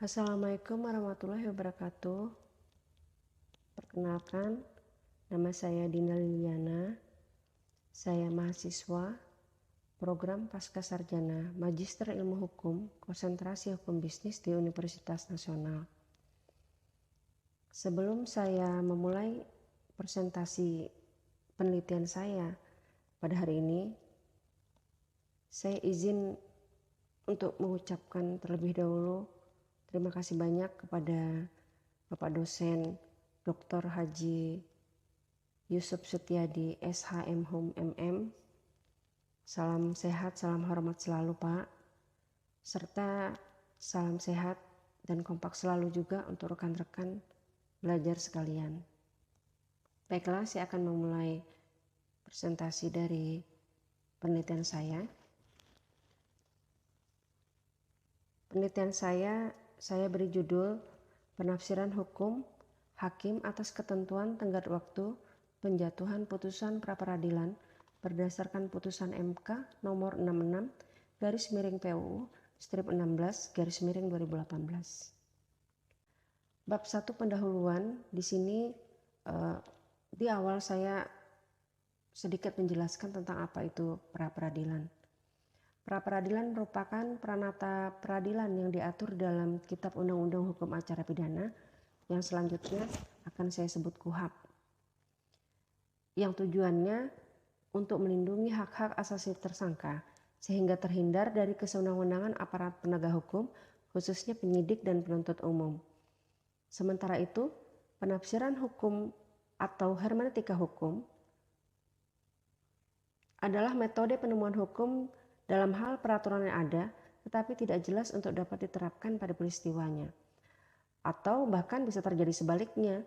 Assalamualaikum warahmatullahi wabarakatuh. Perkenalkan, nama saya Dina Liliana. Saya mahasiswa program Pascasarjana Magister Ilmu Hukum, konsentrasi Hukum Bisnis di Universitas Nasional. Sebelum saya memulai presentasi penelitian saya pada hari ini, saya izin untuk mengucapkan terlebih dahulu terima kasih banyak kepada Bapak dosen Dr. Haji Yusuf Setiadi SHM Hum MM. Salam sehat, salam hormat selalu Pak. Serta salam sehat dan kompak selalu juga untuk rekan-rekan belajar sekalian. Baiklah, saya akan memulai presentasi dari penelitian saya. Penelitian saya beri judul Penafsiran Hukum Hakim atas ketentuan tenggat waktu penjatuhan putusan pra-peradilan berdasarkan putusan MK nomor 66/PUU/16/2018. Bab 1 pendahuluan. Di sini di awal saya sedikit menjelaskan tentang apa itu pra-peradilan. Pra-peradilan merupakan pranata peradilan yang diatur dalam Kitab Undang-Undang Hukum Acara Pidana yang selanjutnya akan saya sebut KUHAP. Yang tujuannya untuk melindungi hak-hak asasi tersangka sehingga terhindar dari kesewenang-wenangan aparat penegak hukum, khususnya penyidik dan penuntut umum. Sementara itu, penafsiran hukum atau hermeneutika hukum adalah metode penemuan hukum dalam hal peraturan yang ada, tetapi tidak jelas untuk dapat diterapkan pada peristiwanya. Atau bahkan bisa terjadi sebaliknya,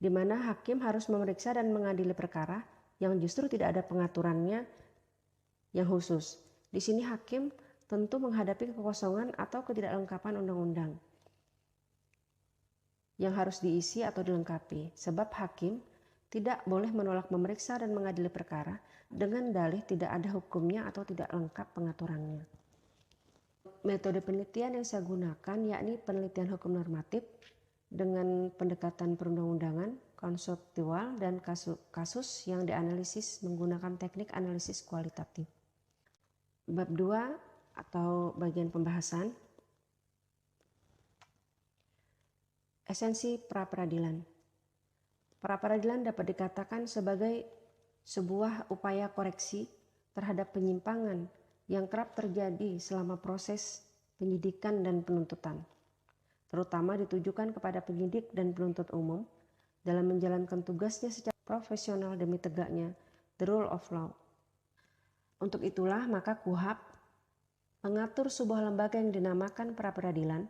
di mana hakim harus memeriksa dan mengadili perkara yang justru tidak ada pengaturannya yang khusus. Di sini hakim tentu menghadapi kekosongan atau ketidaklengkapan undang-undang yang harus diisi atau dilengkapi, sebab hakim tidak boleh menolak memeriksa dan mengadili perkara dengan dalih tidak ada hukumnya atau tidak lengkap pengaturannya. Metode penelitian yang saya gunakan yakni penelitian hukum normatif dengan pendekatan perundang-undangan, konseptual, dan kasus yang dianalisis menggunakan teknik analisis kualitatif. Bab 2 atau bagian pembahasan. Esensi pra-peradilan. Pra-peradilan dapat dikatakan sebagai sebuah upaya koreksi terhadap penyimpangan yang kerap terjadi selama proses penyidikan dan penuntutan, terutama ditujukan kepada penyidik dan penuntut umum dalam menjalankan tugasnya secara profesional demi tegaknya the rule of law. Untuk itulah maka KUHAP mengatur sebuah lembaga yang dinamakan pra-peradilan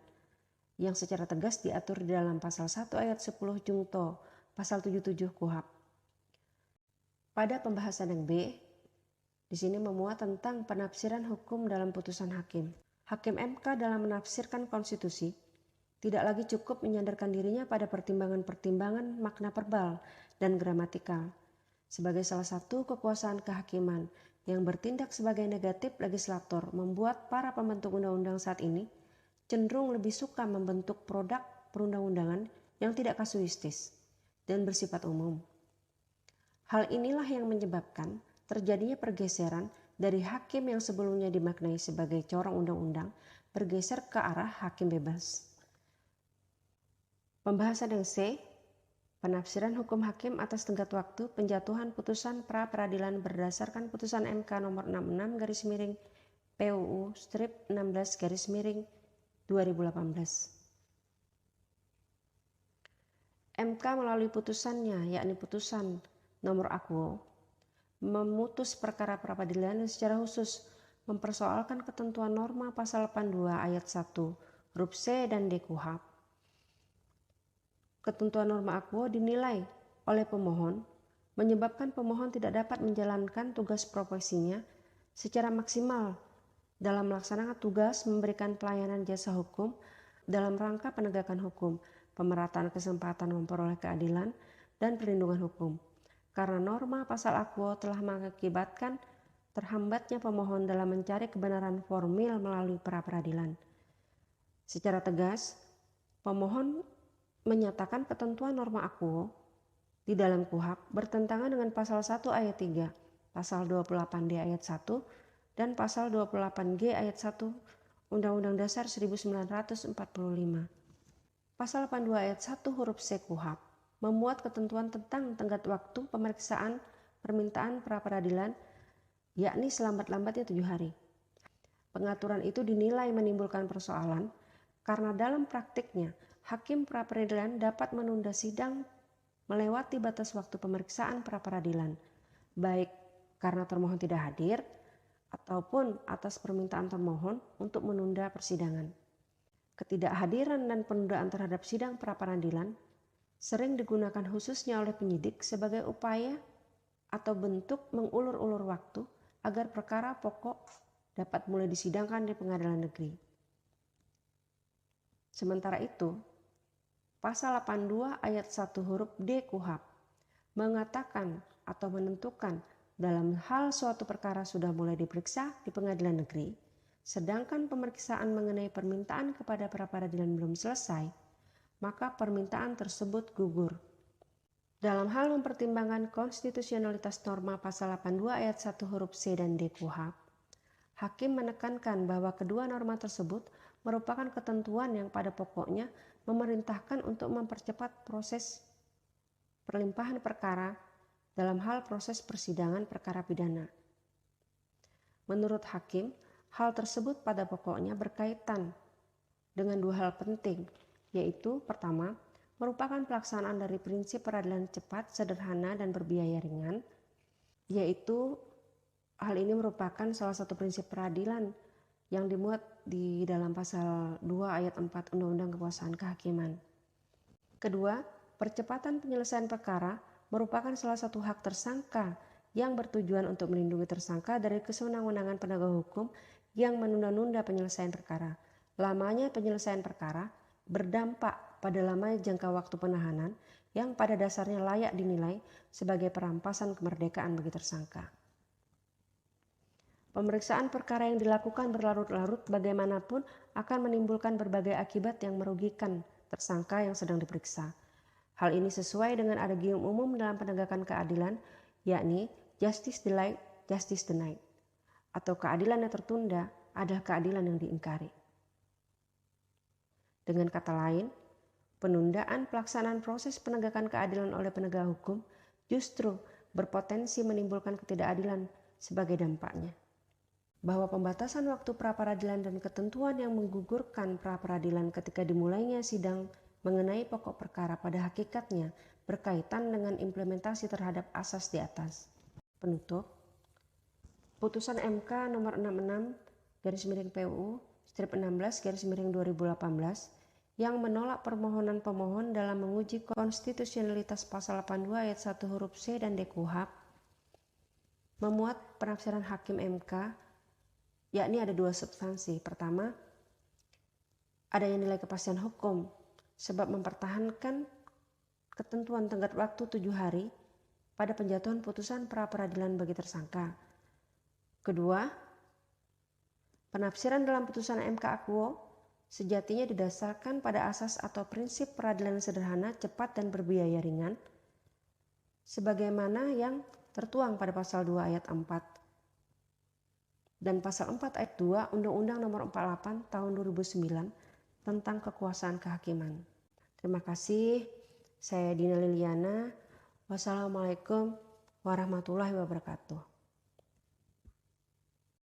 yang secara tegas diatur di dalam pasal 1 ayat 10 Jungto pasal 77 KUHAP. Pada pembahasan yang B, di sini memuat tentang penafsiran hukum dalam putusan hakim. Hakim MK dalam menafsirkan konstitusi tidak lagi cukup menyandarkan dirinya pada pertimbangan-pertimbangan makna verbal dan gramatikal sebagai salah satu kekuasaan kehakiman yang bertindak sebagai negatif legislator, membuat para pembentuk undang-undang saat ini cenderung lebih suka membentuk produk perundang-undangan yang tidak kasuistis dan bersifat umum. Hal inilah yang menyebabkan terjadinya pergeseran dari hakim yang sebelumnya dimaknai sebagai corong undang-undang bergeser ke arah hakim bebas. Pembahasan yang C, penafsiran hukum hakim atas tenggat waktu penjatuhan putusan pra-peradilan berdasarkan putusan MK nomor 66/PUU/16/2018. MK melalui putusannya, yakni putusan nomor Aquo, memutus perkara pra-peradilan yang secara khusus mempersoalkan ketentuan norma pasal 82 ayat 1 huruf C dan D KUHAP. Ketentuan norma Aquo dinilai oleh pemohon menyebabkan pemohon tidak dapat menjalankan tugas profesinya secara maksimal dalam melaksanakan tugas memberikan pelayanan jasa hukum dalam rangka penegakan hukum, pemerataan kesempatan memperoleh keadilan, dan perlindungan hukum. Karena norma pasal Aquo telah mengakibatkan terhambatnya pemohon dalam mencari kebenaran formil melalui pra-peradilan. Secara tegas, pemohon menyatakan ketentuan norma akuo di dalam KUHP bertentangan dengan pasal 1 ayat 3, pasal 28D ayat 1, dan pasal 28G ayat 1 Undang-Undang Dasar 1945. Pasal 82 ayat 1 huruf C KUHP memuat ketentuan tentang tenggat waktu pemeriksaan permintaan pra-peradilan, yakni selambat-lambatnya 7 hari. Pengaturan itu dinilai menimbulkan persoalan karena dalam praktiknya hakim pra-peradilan dapat menunda sidang melewati batas waktu pemeriksaan pra-peradilan, baik karena termohon tidak hadir ataupun atas permintaan termohon untuk menunda persidangan. Ketidakhadiran dan penundaan terhadap sidang pra-peradilan sering digunakan khususnya oleh penyidik sebagai upaya atau bentuk mengulur-ulur waktu agar perkara pokok dapat mulai disidangkan di pengadilan negeri. Sementara itu, pasal 82 ayat 1 huruf D KUHP mengatakan atau menentukan dalam hal suatu perkara sudah mulai diperiksa di pengadilan negeri, sedangkan pemeriksaan mengenai permintaan kepada pra-peradilan belum selesai, maka permintaan tersebut gugur. Dalam hal mempertimbangkan konstitusionalitas norma pasal 82 ayat 1 huruf C dan D KUHP, hakim menekankan bahwa kedua norma tersebut merupakan ketentuan yang pada pokoknya memerintahkan untuk mempercepat proses perlimpahan perkara dalam hal proses persidangan perkara pidana. Menurut hakim, hal tersebut pada pokoknya berkaitan dengan dua hal penting, yaitu pertama, merupakan pelaksanaan dari prinsip peradilan cepat, sederhana, dan berbiaya ringan, yaitu hal ini merupakan salah satu prinsip peradilan yang dimuat di dalam pasal 2 ayat 4 Undang-Undang Kekuasaan Kehakiman. Kedua, percepatan penyelesaian perkara merupakan salah satu hak tersangka yang bertujuan untuk melindungi tersangka dari kesewenang-wenangan penegak hukum yang menunda-nunda penyelesaian perkara. Lamanya penyelesaian perkara berdampak pada lamanya jangka waktu penahanan yang pada dasarnya layak dinilai sebagai perampasan kemerdekaan bagi tersangka. Pemeriksaan perkara yang dilakukan berlarut-larut bagaimanapun akan menimbulkan berbagai akibat yang merugikan tersangka yang sedang diperiksa. Hal ini sesuai dengan adegium umum dalam penegakan keadilan, yakni justice delayed, justice denied, atau keadilan yang tertunda adalah keadilan yang diingkari. Dengan kata lain, penundaan pelaksanaan proses penegakan keadilan oleh penegak hukum justru berpotensi menimbulkan ketidakadilan sebagai dampaknya. Bahwa pembatasan waktu pra-peradilan dan ketentuan yang menggugurkan pra-peradilan ketika dimulainya sidang mengenai pokok perkara pada hakikatnya berkaitan dengan implementasi terhadap asas di atas. Penutup, putusan MK nomor 66/PUU/16/2018 yang menolak permohonan pemohon dalam menguji konstitusionalitas pasal 82 ayat 1 huruf C dan D KUHP memuat penafsiran hakim MK, yakni ada dua substansi. Pertama, adanya nilai kepastian hukum sebab mempertahankan ketentuan tenggat waktu 7 hari pada penjatuhan putusan pra-peradilan bagi tersangka. Kedua, penafsiran dalam putusan MK akuo sejatinya didasarkan pada asas atau prinsip peradilan sederhana, cepat, dan berbiaya ringan, sebagaimana yang tertuang pada pasal 2 ayat 4 dan pasal 4 ayat 2 Undang-Undang Nomor 48 Tahun 2009 tentang kekuasaan kehakiman. Terima kasih. Saya Dina Liliana. Wassalamualaikum warahmatullahi wabarakatuh.